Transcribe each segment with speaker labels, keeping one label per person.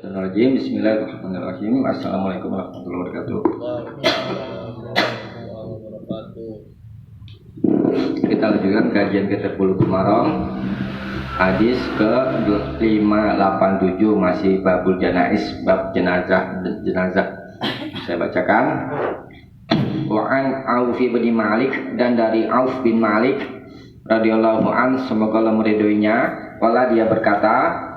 Speaker 1: Bismillahirrahmanirrahim. Assalamualaikum warahmatullahi wabarakatuh. Kita lanjutkan kajian kitab Bulughul Maram, hadis ke 587, masih babul janais, bab jenazah. Saya bacakan. Wa an Auf bin Malik, dan dari Auf bin Malik radhiyallahu an, semoga Allah meridhoinya, wala dia berkata,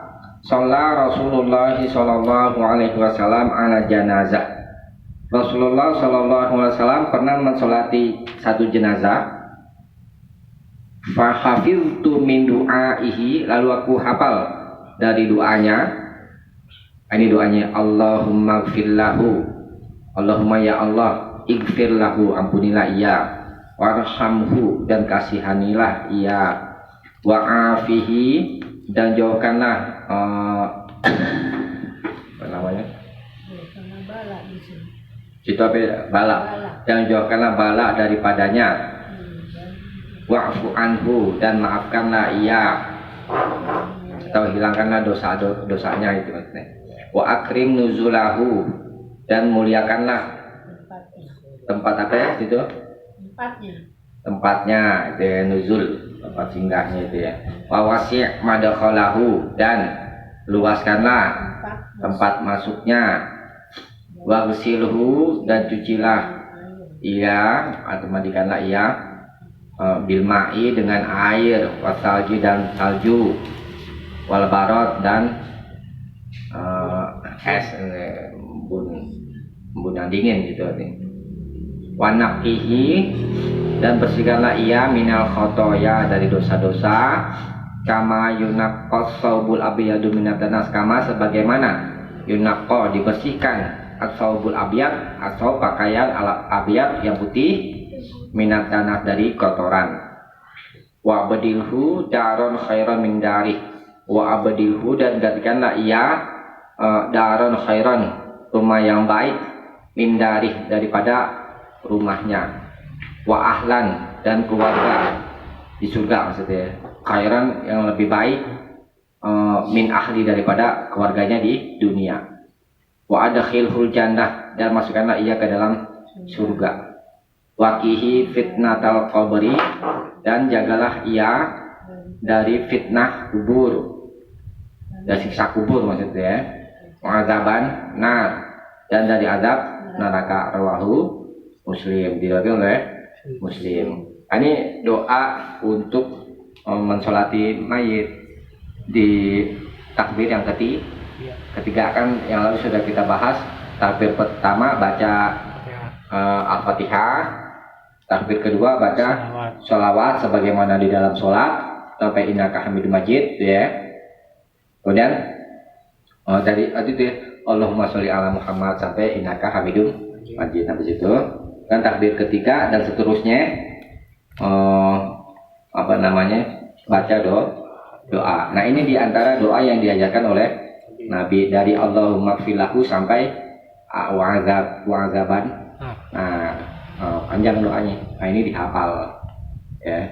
Speaker 1: Shalla Rasulullah sallallahu alaihi wasallam ala janazah. Rasulullah sallallahu alaihi wasallam pernah mensolati satu jenazah. Fa hafiztu min du'aihi, lalu aku hafal dari doanya. Ini doanya, Allahumma ighfir lahu. Allahumma ya Allah, ighfir lahu, ampunilah ia. Warhamhu, dan kasihanilah ia. Wa'afihi, dan jauhkanlah apa namanya? Itu apa? Bala. Dan jauhkanlah bala daripadanya. Wa'fu anhu, dan maafkanlah ia, atau hilangkanlah dosanya itu maksudnya. Wa akrim nuzulahu, dan muliakanlah tempat apa ya itu? Tempatnya itu ya, nuzul, tempat singgahnya itu ya. Wa wasi' madkhalahu, dan luaskanlah tempat masuknya. Wa ghsilhu, dan cucilah ia, atau mandikanlah ia bil ma'i, dengan air, wasalji, dan salju, wal barad, dan es, embun yang dingin gitu. Wa naqihi, dan bersihkanlah ia minal khotoya, dari dosa-dosa. Kama yunaqqas saubul abyadu minad danas, kama sebagaimana yunaqqa, dibersihkan, as-saubul abyad, atau pakaian abyad yang putih, minad danas, dari kotoran. Wa abdilhu daron khairan min dari, wa abdilhu, dan gantikanlah ia daron khairan, rumah yang baik, min dari, daripada rumahnya. Wa ahlan, dan keluarga di surga maksudnya. Khairan, yang lebih baik, min ahli, daripada keluarganya di dunia. Wa adkhilhul jannah, dan masukkanlah ia ke dalam surga. Waqihi fitnatal qabri, dan jagalah ia dari fitnah kubur, dari siksa kubur maksudnya. Mu'adzaban nar, dan dari azab neraka. Rawahu Muslim, diriwayatkan oleh Muslim. Ini doa untuk mensolati mayit di takbir yang ketiga kan, yang lalu sudah kita bahas. Takbir pertama baca Al-Fatihah, takbir kedua baca sholawat sebagaimana di dalam sholat sampai innaka hamidum majid ya. Kemudian dari itu ya, Allahumma sholli ala Muhammad sampai innaka hamidum majid. Habis itu kan takbir ketiga dan seterusnya baca doa. Nah, ini diantara doa yang diajarkan oleh Nabi, dari Allahumma filahu sampai wa'azaban. Nah, panjang doanya. Nah, ini dihafal ya.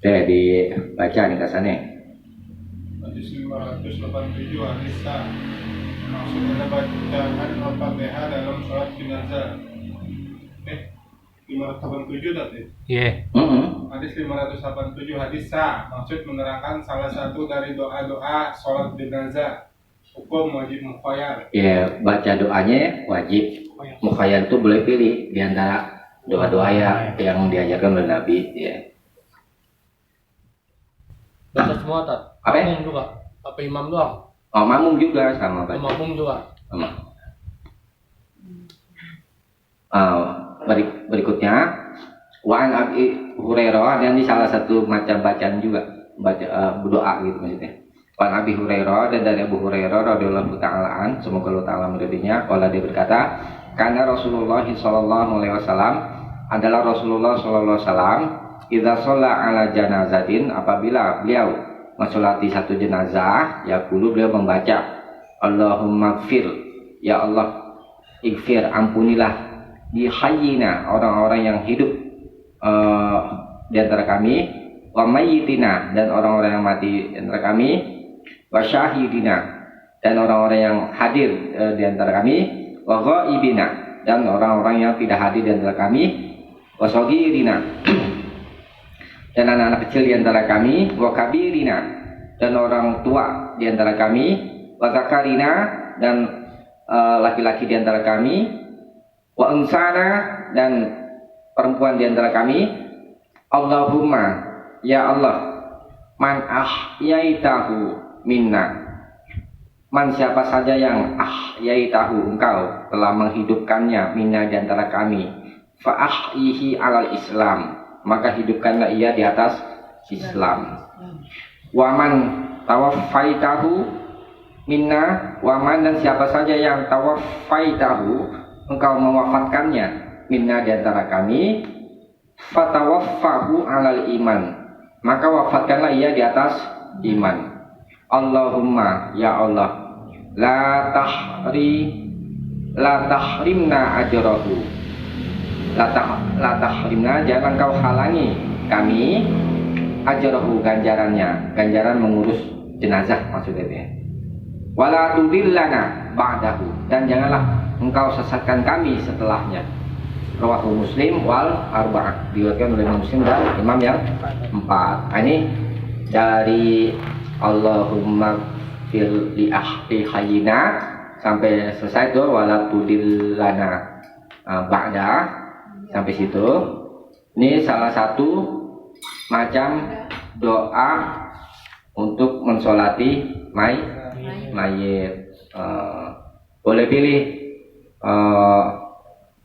Speaker 1: Saya dibaca nih kesannya.
Speaker 2: Hadis 587 Anissa, maksudnya bacaan Al-Fatihah dalam sholat jenazah. 587 tadi.
Speaker 3: Iya.
Speaker 2: Hadis 587 hadis sah, maksud menerangkan salah satu dari doa-doa sholat jenazah. Hukum wajib mukhayyar.
Speaker 1: Ya, baca doanya wajib. Mukhayyar itu boleh pilih di antara doa-doa yang diajarkan oleh Nabi ya.
Speaker 3: Baca semua tak?
Speaker 1: Apa?
Speaker 3: Makmum juga. Apa imam doang?
Speaker 1: Oh, makmum juga sama baca.
Speaker 3: Makmum juga.
Speaker 1: Sama. Berikutnya, Wa'an Abi Hurairah, dan di salah satu macam bacaan juga, berdoa gitu maksudnya. Wa'an Abi Hurairah, dan dari Abu Hurairah radhiyallahu ta'ala an, semoga Allah ta'ala meridhinya, kalau dia berkata, karena Rasulullah sallallahu alaihi wasallam, adalah Rasulullah sallallahu alaihi wasallam, idza shalla ala janazatin, apabila beliau mensolati satu jenazah, yaqulu, beliau membaca, Allahumma ighfir, ya Allah ighfir, ampunilah, di hayyina, orang-orang yang hidup di antara kami, wa mayyitina, dan orang-orang yang mati di antara kami, wa syahidina, dan orang-orang yang hadir di antara kami, wa ghaibina, dan orang-orang yang tidak hadir di antara kami, wa saghirina, dan anak-anak kecil di antara kami, wa kabirina, dan orang tua di antara kami, wa zakarina, dan laki-laki di antara kami, wa unsana, dan perempuan di antara kami. Allahumma, ya Allah, man ahyaitahu minna, man siapa saja yang ahyaitahu engkau telah menghidupkannya minna di antara kami, fa ahyihi alal Islam, maka hidupkanlah ia di atas Islam. Wa man tawaffaitahu minna, wa man, dan siapa saja yang tawaffaitahu engkau mewafatkannya minna di antara kami, fatawaffahu alal iman, maka wafatkanlah ia di atas iman. Allahumma, ya Allah, la tahrimna ajrahu, la tahrimna, jangan kau halangi kami, ajrahu, ganjarannya, ganjaran mengurus jenazah maksudnya. Wala tudillana ba'dahu, dan janganlah engkau sesatkan kami setelahnya. Rawahu Muslim wal arba'ah, diriwayatkan oleh Muslim dan imam yang 4. Nah, ini dari Allahumma fil li hayyina sampai selesai tuh, wala tudillana ba'da, sampai situ. Ini salah satu macam doa untuk mensolati mayit. Boleh pilih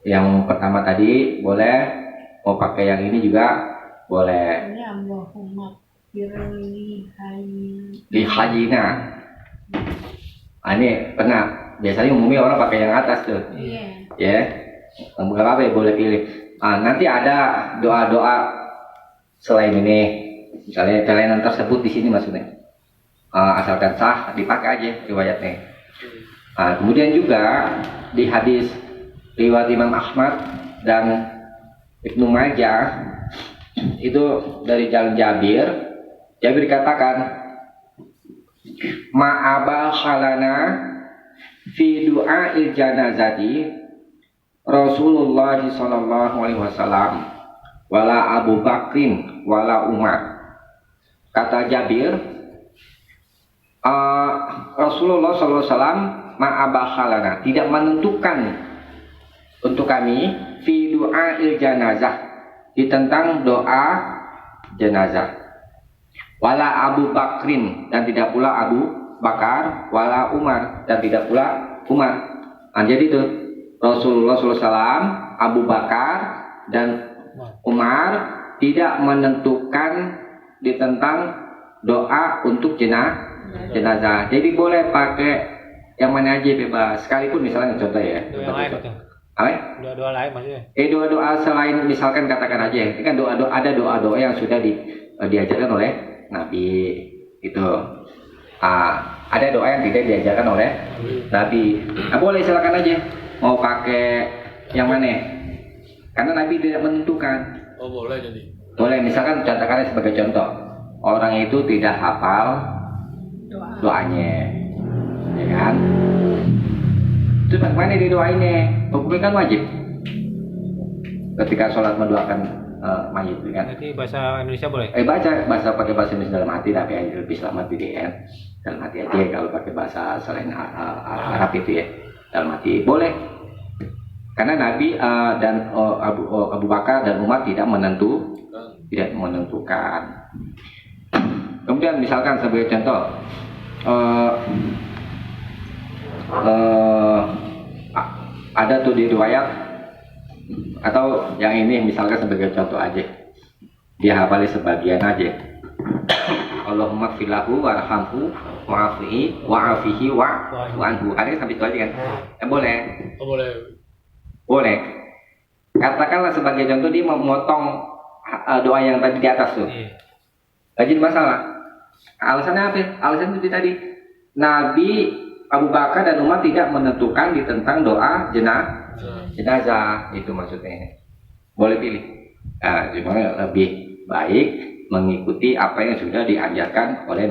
Speaker 1: yang pertama tadi, boleh mau pakai yang ini juga boleh. Li hayyina. Ini pernah, biasanya umumnya orang pakai yang atas tuh. Ya, nggak apa-apa, boleh pilih. Nanti ada doa-doa selain ini, misalnya kelainan tersebut di sini maksudnya. Asalkan sah, dipakai aja riwayatnya. Kemudian juga di hadis riwayat Imam Ahmad dan Ibnu Majah itu dari jalan Jabir katakan, ma'aba khalana fi du'a'il janazati Rasulullah sallallahu alaihi wasallam wala Abu Bakrin wala Umar. Kata Jabir, Rasulullah sallallahu alaihi wasallam ma'aba khalana, tidak menentukan untuk kami fi du'a'il janazah, di tentang doa jenazah, wala Abu Bakrin, dan tidak pula Abu Bakar, wala Umar, dan tidak pula Umar. Jadi itu Rasulullah SAW, Abu Bakar dan Umar tidak menentukan di tentang doa untuk jenazah. Jadi boleh pakai yang mana aja bebas, sekalipun misalnya contoh ya.
Speaker 3: Doa-doa lain maksudnya?
Speaker 1: Doa-doa selain, misalkan katakan aja, ini kan ada doa-doa yang sudah diajarkan oleh Nabi itu. Ada doa yang tidak diajarkan oleh Nabi. Boleh, silakan aja mau pakai yang mana? Karena Nabi tidak menentukan.
Speaker 3: Boleh jadi.
Speaker 1: Boleh, misalkan contohnya sebagai contoh, orang itu tidak hafal doanya, ya kan? Itu bagaimana di doa ini? Hukumnya kan wajib ketika sholat mendoakan mayit, kan?
Speaker 3: Jadi bahasa Indonesia boleh?
Speaker 1: Pakai bahasa Indonesia dalam hati, tapi lebih selamat BDN dalam hati aja. Kalau pakai bahasa selain Arab itu ya, dalam hati boleh. Karena Nabi dan Abu Bakar dan Umar tidak menentukan. Kemudian misalkan sebagai contoh, ada tuh di riwayat, atau yang ini misalkan sebagai contoh aja, dia hafalnya sebagian aja. Allahumma filahu warhamhu wa'afihi wa'afihi wa'anhu. Ada sampai itu aja kan? Boleh. Boleh. Katakanlah sebagai contoh dia memotong doa yang tadi di atas tuh. Gak jadi masalah. Alasannya apa? Alasan itu tadi, Nabi, Abu Bakar dan Umar tidak menentukan di tentang doa jenazah, itu maksudnya. Boleh pilih. Cuma lebih baik mengikuti apa yang sudah diajarkan oleh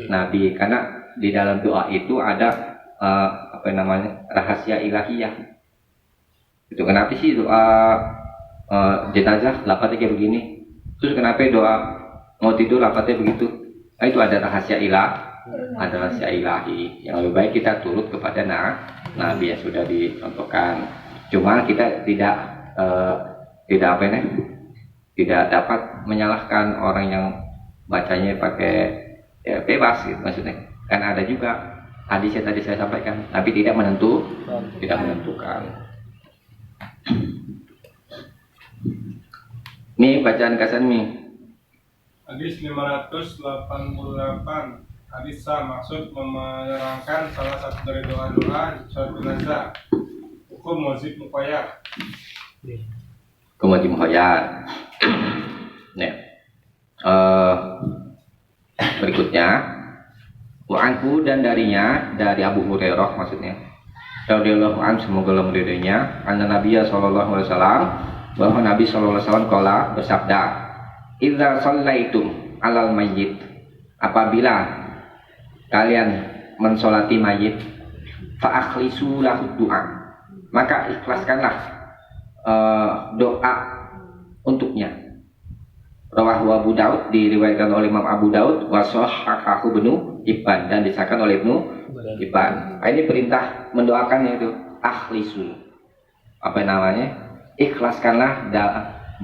Speaker 1: Nabi, karena di dalam doa itu ada rahasia ilahiyah. Itu kenapa sih doa jenazah lapatnya kayak begini? Terus kenapa doa mau tidur lapatnya begitu? Nah, itu ada rahasia ada rahasia ilahi. Yang lebih baik kita turut kepada Nabi yang sudah dicontohkan. Cuma kita tidak dapat menyalahkan orang yang bacanya pakai bebas gitu maksudnya. Kan ada juga hadis yang tadi saya sampaikan, tapi tidak menentukan. Nih bacaan kasan nih.
Speaker 2: Hadis 588. Hadis maksud menerangkan salah satu dari doa-doa sholat jenazah. Hukum wajib muqayyad.
Speaker 1: Kemudian muqayyad. Nah, berikutnya wa'anhu dan darinya dari Abu Hurairah maksudnya. Radhiyallahu anhu semoga Allah meridainya. Anna Nabiyya sallallahu alaihi wasallam bahwa Nabi sallallahu alaihi wasallam qala bersabda, "Idza shallaitum 'alal mayyit." Apabila kalian mensolati mayit, fa'akhlisu lahu du'a, maka ikhlaskanlah doa untuknya. Rawahu Abu Daud, diriwayatkan oleh Imam Abu Daud, wa sahhahahu Ibnu Hibban, dan disahkan oleh Ibnu Hibban. Ini perintah mendoakannya itu akhlisu. Ikhlaskanlah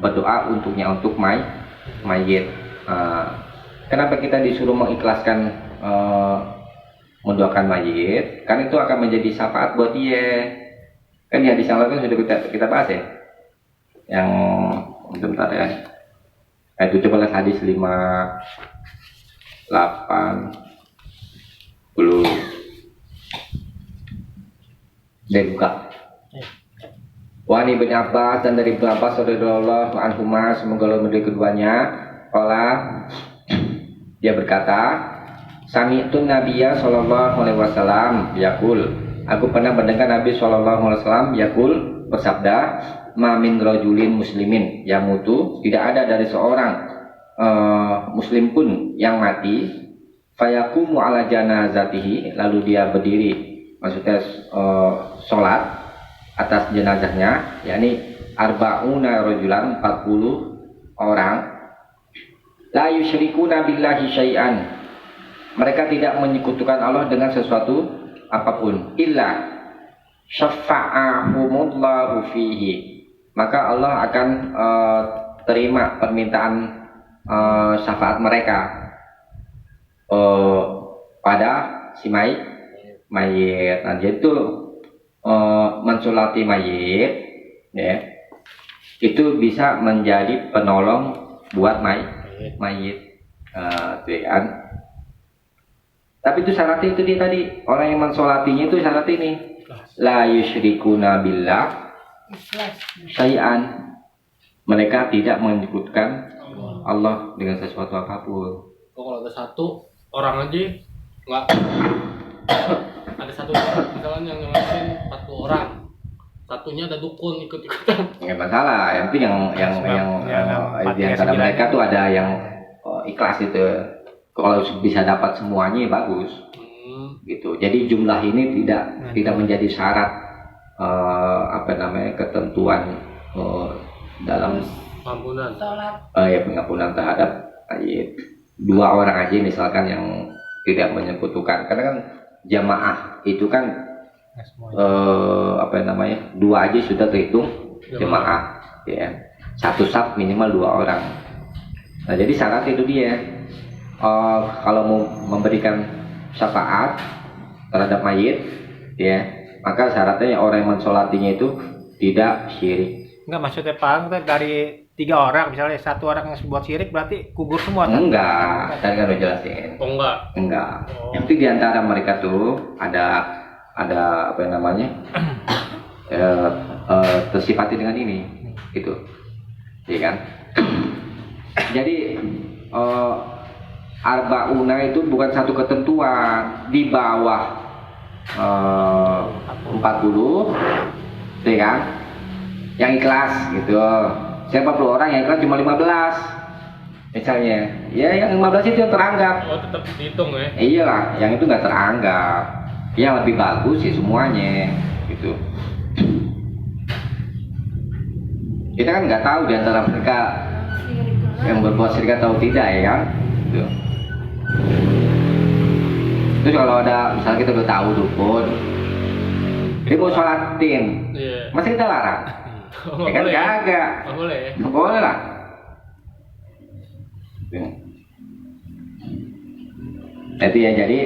Speaker 1: berdoa untuknya, untuk mayit. Kenapa kita disuruh mengikhlaskan mendoakan mayit? Kan itu akan menjadi syafaat buat dia. Kan di hadis yang lalu sudah kita bahas ya. Yang sebentar ya. Itu coba lihat hadis 580 dari buka. Wani bin Abbas, dan dari Ibnu Abbas radhiyallahu anhuma semoga Allah meridai keduanya, qala dia berkata, sami'tu Nabiyya sallallahu alaihi wasallam yaqul, aku pernah mendengar Nabi sallallahu alaihi wasallam yaqul, bersabda, ma min rajulin muslimin yamutu, tidak ada dari seorang muslim pun yang mati, fayaqumu ala janazatihi, lalu dia berdiri, maksudnya sholat atas jenazahnya, yakni arba'una rajulan, 40 orang, la yusyrikuna billahi syai'an, mereka tidak menyekutukan Allah dengan sesuatu apapun, illa syafa'ahumullahu fihi, maka Allah akan terima permintaan syafaat mereka pada si mayit. Nah, itu mensolati mayit, ya, itu bisa menjadi penolong buat mayit, kan? Tapi itu syaratnya itu dia tadi, orang yang mensolatinya itu syarat ini, la yusyrikuna billah syai'an, mereka tidak menyebutkan Allah dengan sesuatu apapun.
Speaker 3: Kalau ada satu orang aja nggak ada satu misalnya yang ngelakuin 40 orang, satunya ada dukun ikut-ikutan,
Speaker 1: Nggak masalah, yang penting di antara mereka tuh ada yang ikhlas itu. Kalau bisa dapat semuanya bagus, gitu. Jadi jumlah ini tidak menjadi syarat ketentuan dalam pengampunan terhadap mayit. 2 orang aja misalkan yang tidak menyekutukan, karena kan jamaah itu kan 2 aja sudah terhitung jamaah, ya. Satu saf minimal 2 orang. Nah, jadi syarat itu dia. Kalau mau memberikan syafaat terhadap mayit, ya, maka syaratnya orang yang mensolatinya itu tidak syirik.
Speaker 3: Enggak, maksudnya Pak, dari 3 orang misalnya, 1 orang yang buat syirik berarti kubur semua kan?
Speaker 1: Enggak, tadi kan udah jelasin. Enggak. Yang penting diantara mereka tuh ada tersifati dengan ini, gitu, iya kan? Jadi arba'una itu bukan satu ketentuan, di bawah 40, iya kan? Yang ikhlas gitu. Siapa 40 orang yang ikhlas cuma 15 misalnya. Ya yang 15 itu yang teranggap.
Speaker 3: Oh, tetap dihitung ya.
Speaker 1: Iyalah, yang itu nggak teranggap. Yang lebih bagus sih semuanya, gitu. Kita kan nggak tahu di antara mereka yang berbuat syirik atau tidak ya kan. Gitu. Terus kalau ada misalnya kita udah tahu dukun, dia mau sholatin,
Speaker 3: Iya.
Speaker 1: masa kita larang?
Speaker 3: Oh,
Speaker 1: Ya kan
Speaker 3: boleh.
Speaker 1: kagak,
Speaker 3: Nggak boleh.
Speaker 1: nggak boleh lah. Itu ya, jadi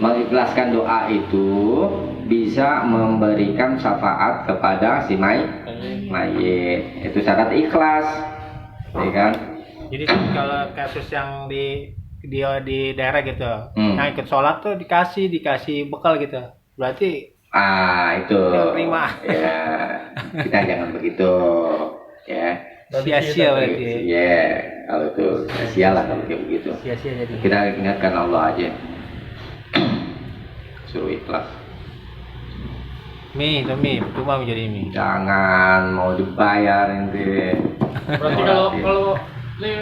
Speaker 1: mengikhlaskan doa itu bisa memberikan syafaat kepada si mayit. Itu syarat ikhlas, ya kan?
Speaker 4: Jadi kalau kasus yang di daerah gitu,
Speaker 1: Hmm.
Speaker 4: yang ikut sholat tuh dikasih bekal gitu. Berarti
Speaker 1: Itu.
Speaker 4: Terima.
Speaker 1: Ya, kita jangan begitu, ya.
Speaker 4: sia-sia berarti.
Speaker 1: Ya, kalau itu sia lah kalau kayak begitu.
Speaker 4: Sia-sia jadi.
Speaker 1: Kita ingatkan Allah aja, suruh ikhlas.
Speaker 4: Cuma menjadi mie.
Speaker 1: Jangan mau dibayar nanti.
Speaker 3: Berarti kalau ini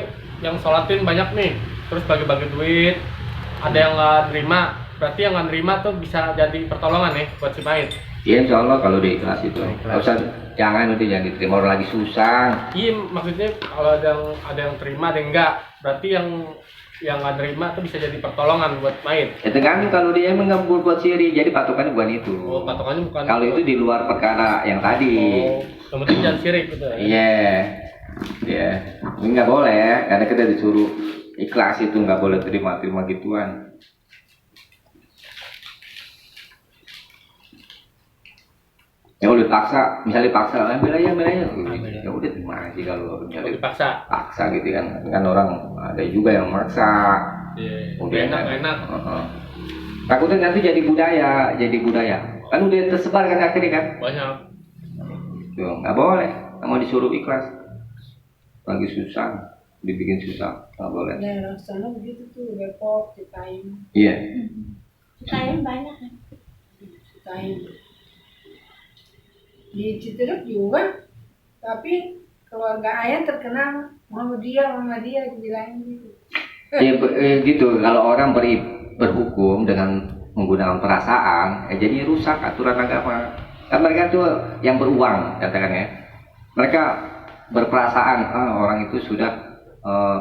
Speaker 3: yang sholatin banyak nih, terus bagi-bagi duit, ada yang nggak terima, berarti yang nggak terima tuh bisa jadi pertolongan ya buat si mayit.
Speaker 1: Ya insya Allah kalau di ikhlas itu. Nggak usah, jangan jangan diterima orang lagi susah.
Speaker 3: Iya, maksudnya kalau ada yang terima, ada yang enggak, berarti yang nggak terima tuh bisa jadi pertolongan buat mayit.
Speaker 1: Ya tergantung kalau dia emang nggak buat syirik, jadi patokannya bukan itu.
Speaker 3: Oh, patokannya bukan.
Speaker 1: Kalau itu di luar perkara yang tadi.
Speaker 3: Oh, yang penting jangan syirik gitu ya.
Speaker 1: Iya, iya. Ini nggak boleh, karena kita disuruh ikhlas itu nggak boleh terima gituan. Ya udah dipaksa, misalnya dipaksa, ambil aja, ya udah terima aja kalau
Speaker 3: Kalau
Speaker 1: misalnya
Speaker 3: dipaksa.
Speaker 1: paksa gitu kan orang ada juga yang maksa.
Speaker 3: Iya.
Speaker 1: Udah
Speaker 3: Enak.
Speaker 1: Heeh. Takutnya nanti jadi budaya. Kan udah tersebar kan akhirnya kan.
Speaker 3: Banyak.
Speaker 1: Tuh, nggak boleh. Kamu disuruh ikhlas. Lagi susah, dibikin susah, nggak boleh.
Speaker 5: Daerah sana begitu tuh, Depok, Citaim.
Speaker 1: Iya.
Speaker 5: Citaim banyak kan? Citaim. Di Citerep juga, tapi keluarga ayah terkenal Muhammadiyah dibilangin gitu.
Speaker 1: Ya gitu. Kalau orang berhukum dengan menggunakan perasaan, jadi rusak aturan agama. Kan mereka tuh yang beruang, katakan ya. Mereka berperasaan, orang itu sudah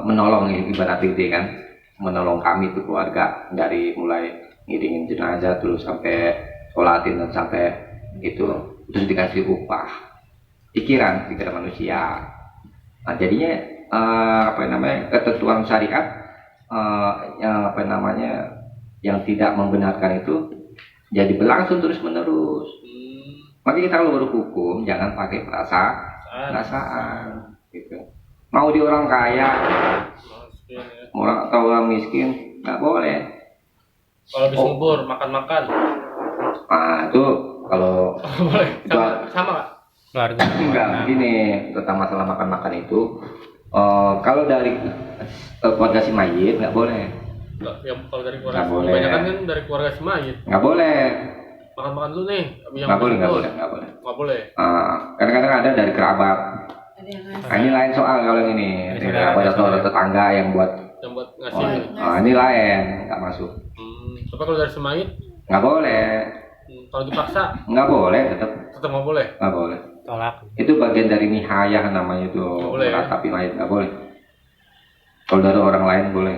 Speaker 1: menolong, ibarat itu kan, menolong kami tuh keluarga dari mulai ngiringin jenazah terus sampai sholatin dan sampai itu terus dikasih upah, pikiran manusia. Nah, jadinya ketentuan syariat yang tidak membenarkan itu jadi berlangsung terus menerus. Makanya kita kalau berhukum jangan pakai perasaan gitu. Mau di orang kaya, atau orang miskin, nggak boleh.
Speaker 3: Kalau habis ngubur, makan-makan.
Speaker 1: Nah itu kalau
Speaker 3: Boleh. Sama nggak?
Speaker 4: Keluarga.
Speaker 1: enggak gini tentang masalah makan itu, kalau dari keluarga si mayit nggak boleh.
Speaker 3: Nggak, yang kalau dari keluarga
Speaker 1: Nggak boleh.
Speaker 3: kebanyakan kan dari keluarga si mayit.
Speaker 1: Nggak boleh.
Speaker 3: Makan dulu nih.
Speaker 1: Nggak boleh.
Speaker 3: Nggak boleh.
Speaker 1: Kadang-kadang ada dari kerabat.
Speaker 5: Ada yang ngasih.
Speaker 1: Nah, ini lain soal kalau yang ini. Dari kerabat atau orang tetangga yang buat.
Speaker 3: Yang buat ngasih.
Speaker 1: Ini lain, nggak masuk.
Speaker 3: Tapi kalau dari si mayit,
Speaker 1: Nggak boleh.
Speaker 3: kalau dipaksa,
Speaker 1: Nggak boleh, tetap
Speaker 3: tetap nggak boleh.
Speaker 1: nggak boleh.
Speaker 4: Tolak.
Speaker 1: Itu bagian dari nihayah namanya itu,
Speaker 3: Nggak boleh, ya?
Speaker 1: meratapi mayit nggak boleh. Kalau dari orang lain boleh,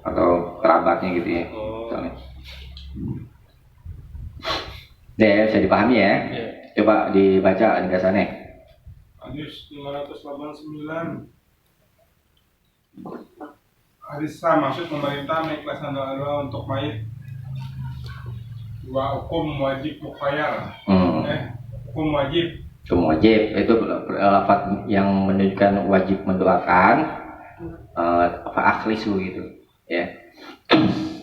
Speaker 1: atau kerabatnya gitu ya.
Speaker 3: Oh.
Speaker 1: Misalnya. Deh, bisa dipahami ya.
Speaker 3: Iya.
Speaker 1: Coba dibaca ringkasannya.
Speaker 2: Hadis 589. Hadis sah, maksud pemerintah mengikhlaskan doa-doa untuk mayit. Dua hukum wajib mukhayar. Hukum wajib.
Speaker 1: Hukum wajib itu lafaz yang menunjukkan wajib mendoakan akhlisu gitu ya.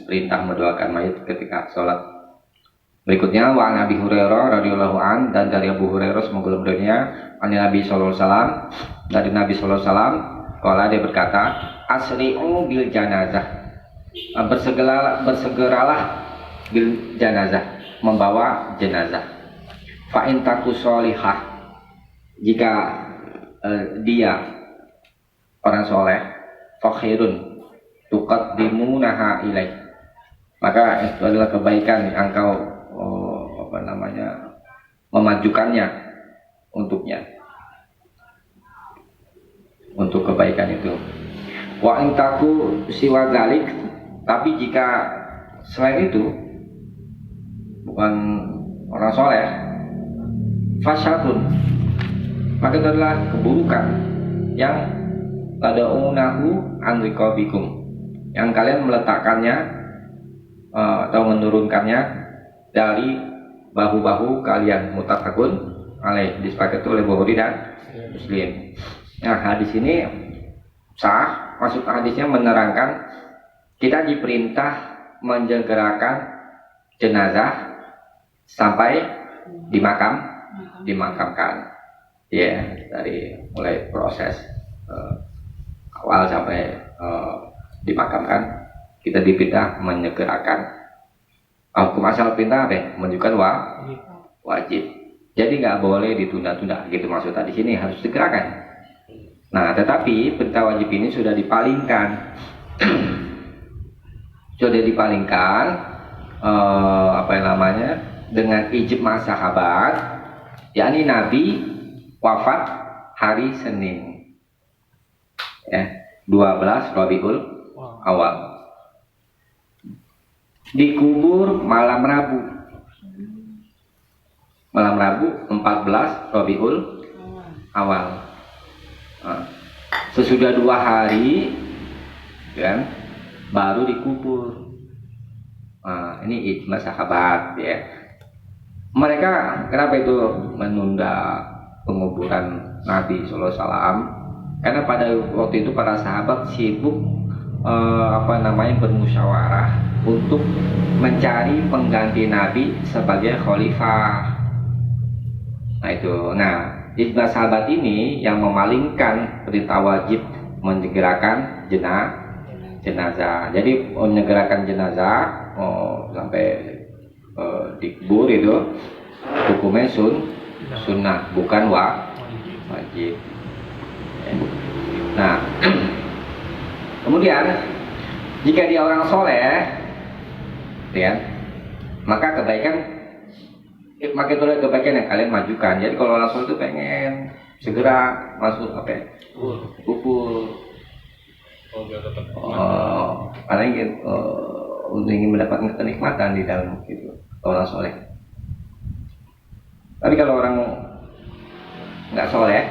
Speaker 1: Perintah mendoakan mayit ketika sholat. Berikutnya wa Nabi Hurairah radhiyallahu an, dan dari Abu Hurairah semoga beliaunya an Nabi sallallahu alaihi wasallam, dari Nabi sallallahu alaihi wasallam qala, dia berkata, asri'u bil janazah, bersegeralah bil janazah, membawa jenazah. Fa in taku sholihah, jika dia orang soleh, fa khairun, tuqaddimunaha ilaih. Maka itu adalah kebaikan yang engkau memajukannya untuknya, untuk kebaikan itu. Wa intaku siwa dzalik, tapi jika selain itu bukan orang soleh, fasyatun, maka itu adalah keburukan yang tadaunahu an riqabikum, yang kalian meletakkannya atau menurunkannya dari bahu-bahu kalian. Muttafaqun alaih, disepakati oleh Bukhari dan Muslim. Nah, hadis ini sah. Maksud hadisnya menerangkan kita diperintah menjegerakan jenazah sampai dimakamkan, ya, dari mulai proses awal sampai dimakamkan, kita diperintah menyegerakan. Hukum asal perintah apa? Menunjukkan wajib. Jadi nggak boleh ditunda-tunda, gitu maksud di sini, harus segerakan. Nah, tetapi perintah wajib ini sudah dipalingkan, dengan ijma sahabat, yakni Nabi wafat hari Senin, ya, 12 Rabiul Awal, dikubur malam Rabu 14 Rabiul Awal. Nah, sesudah 2 hari kan baru dikubur. Nah, ini ijma sahabat, ya. Mereka kenapa itu menunda penguburan Nabi Sallallahu Alaihi Wasallam? Karena pada waktu itu para sahabat sibuk bermusyawarah untuk mencari pengganti Nabi sebagai khalifah. Nah itu, ijma sahabat ini yang memalingkan perintah wajib menyegerakan jenazah. Jadi menyegerakan jenazah sampai dikubur itu hukumnya sunnah, bukan wajib. Nah, kemudian jika dia orang soleh, ya, maka kebaikan yang kalian majukan. Jadi kalau orang soleh itu pengen segera masuk kubur, karena ingin mendapatkan kenikmatan di dalam itu, orang soleh. Tapi kalau orang nggak soleh,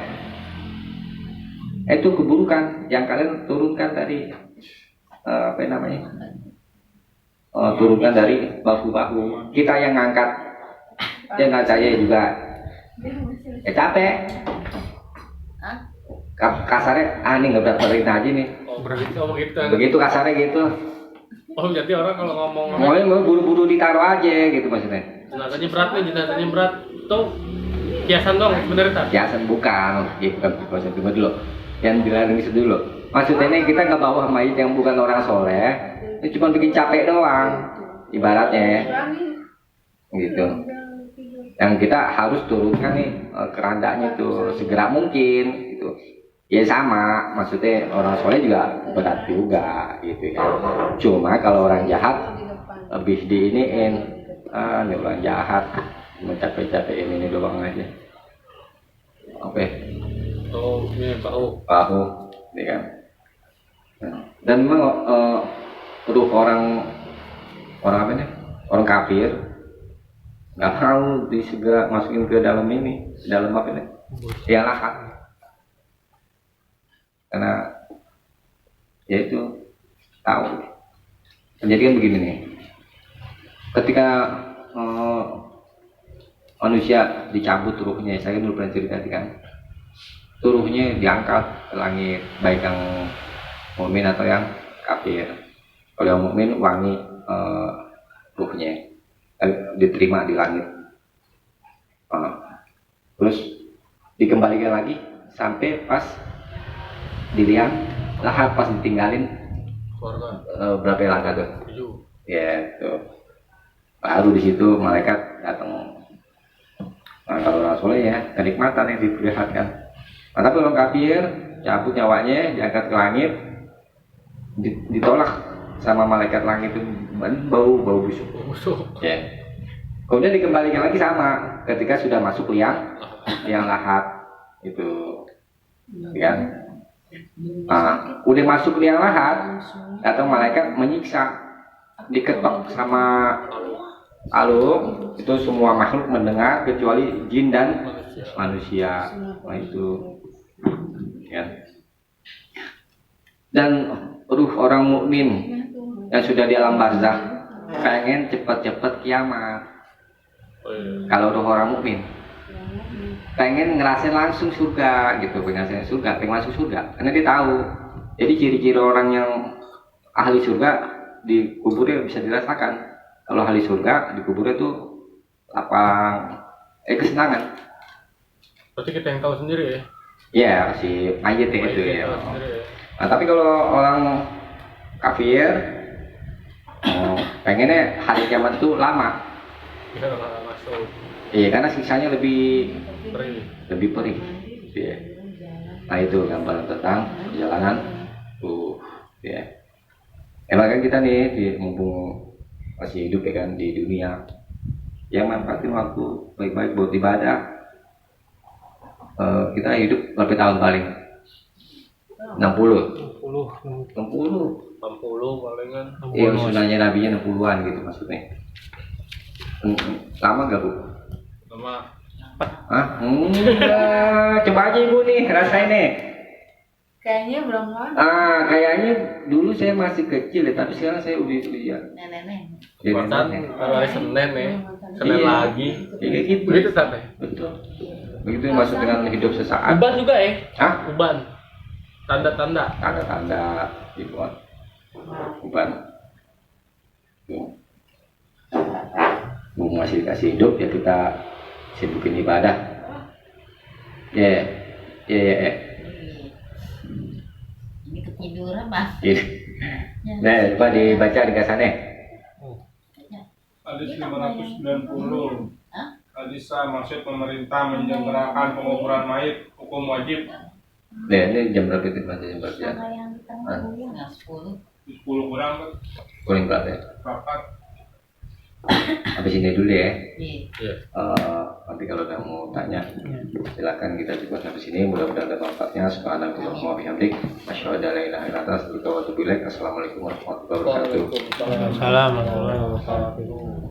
Speaker 1: itu keburukan yang kalian turunkan tadi, turunkan dari bahu-bahu. Kita yang ngangkat jenazahnya juga capek. Kasarnya ini nggak berat perintah aja nih. Begitu kasarnya gitu.
Speaker 3: Oh, jadi orang kalau ngomong
Speaker 1: mau buru-buru ditaruh aja gitu maksudnya.
Speaker 3: jenazahnya berat tuh kiasan dong sebenarnya.
Speaker 1: Kiasan bukan proses dulu. Yang dilarang itu dulu. Maksudnya ini kita nggak bawa mayit yang bukan orang soleh, itu cuma bikin capek doang, ibaratnya, gitu. Yang kita harus turunkan nih kerandanya tuh segera mungkin, gitu. Ya sama, maksudnya orang soleh juga berat juga, gitu ya. Cuma kalau orang jahat lebih diiniin, ini orang jahat mencapai-capai ini doang aja. Oke.
Speaker 3: Oh, ini bahu,
Speaker 1: ya kan. Dan memang untuk orang apa nih? Orang kafir nggak mau disegera masukin ke dalam ini, dalam apa nih? Ya lahat. Karena ya itu tahu. Kejadian begini nih. Ketika manusia dicabut ruhnya, saya dulu pernah cerita kan. Ruhnya diangkat ke langit, baik yang mukmin atau yang kafir. Kalau yang mukmin wangi ruhnya diterima di langit. Terus dikembalikan lagi sampai pas dilihat lahat, pas ditinggalin berapa langkah tuh? 7. Ya tuh. Baru di situ malaikat datang. Nah, kalau orang soleh ya kenikmatan yang diperlihatkan. Nah, tapi orang kafir cabut nyawanya, diangkat ke langit, ditolak sama malaikat langit itu, bau busuk.
Speaker 3: Busuk.
Speaker 1: Ya. Kemudian dikembalikan lagi sama ketika sudah masuk liang lahat itu, kan? Nah, udah masuk liang lahat, atau malaikat menyiksa, diketok sama alung, itu semua makhluk mendengar kecuali jin dan manusia. Nah itu, ya. Dan ruh orang mukmin yang sudah di alam barzakh pengen cepat-cepat kiamat. Kalau ruh orang mukmin pengen ngerasain langsung surga gitu, pengen masuk surga, karena dia tahu. Jadi ciri-ciri orang yang ahli surga di kuburnya bisa dirasakan. Kalau ahli surga di kuburnya tuh lapang, kesenangan.
Speaker 3: Berarti kita yang tahu sendiri ya?
Speaker 1: Ya, si mayit itu ya.
Speaker 3: Tahu sendiri ya.
Speaker 1: Nah, tapi kalau orang kafir pengennya hari kiamat itu lama.
Speaker 3: Kita nggak masuk.
Speaker 1: Iya, karena siksanya lebih
Speaker 3: Perih.
Speaker 1: Iya. Nah itu gambaran tentang perjalanan ya. Emang kita nih mumpung masih hidup ya kan di dunia, yang manfaatin waktu baik-baik buat ibadah. Kita hidup berapa tahun paling? 60
Speaker 3: palingan.
Speaker 1: Iya, sunahnya nabinya 60-an gitu maksudnya. Lama gak Bu?
Speaker 3: Lama.
Speaker 1: Enggak. Coba aja Ibu nih, rasain nih.
Speaker 5: Kayaknya belum lama.
Speaker 1: Kayaknya dulu saya masih kecil ya, tapi sekarang saya udah ya.
Speaker 5: Nenek.
Speaker 3: Bahkan baru hari Senin ya. Senin
Speaker 1: Iya.
Speaker 3: lagi.
Speaker 1: Iya gitu.
Speaker 3: Begitu sampai.
Speaker 1: Betul. Begitu masuk dengan hidup sesaat.
Speaker 3: Uban juga ya?
Speaker 1: Hah?
Speaker 3: Uban. Tanda-tanda.
Speaker 1: Tanda-tanda dibuat uban. Bu masih dikasih hidup ya kita sibukin ibadah. Ya.
Speaker 6: Ini ketiduran, Pak.
Speaker 1: Nah, coba dibaca di kasane.
Speaker 2: Hadis 590. Hadis maksud pemerintah menyelenggarakan penguburan mayit hukum wajib.
Speaker 1: Nah, ini jam berapa itu baca jam berapa ya?
Speaker 6: Sama yang di tengah dulu nggak 10.
Speaker 2: 10 kurang kan?
Speaker 1: Kuning berapa ya?
Speaker 2: Rapat.
Speaker 1: Habis ini dulu ya.
Speaker 6: Iya.
Speaker 1: Nanti kalau ada mau tanya silakan kita coba sampai sini, mudah-mudahan ada manfaatnya. Subhanallahumma wa bihamdik, asyhadu an la ilaha illa anta, astaghfiruka wa atubu ilaik. Assalamualaikum warahmatullahi wabarakatuh.
Speaker 3: Waalaikumsalam.
Speaker 4: Assalamualaikum warahmatullahi wabarakatuh.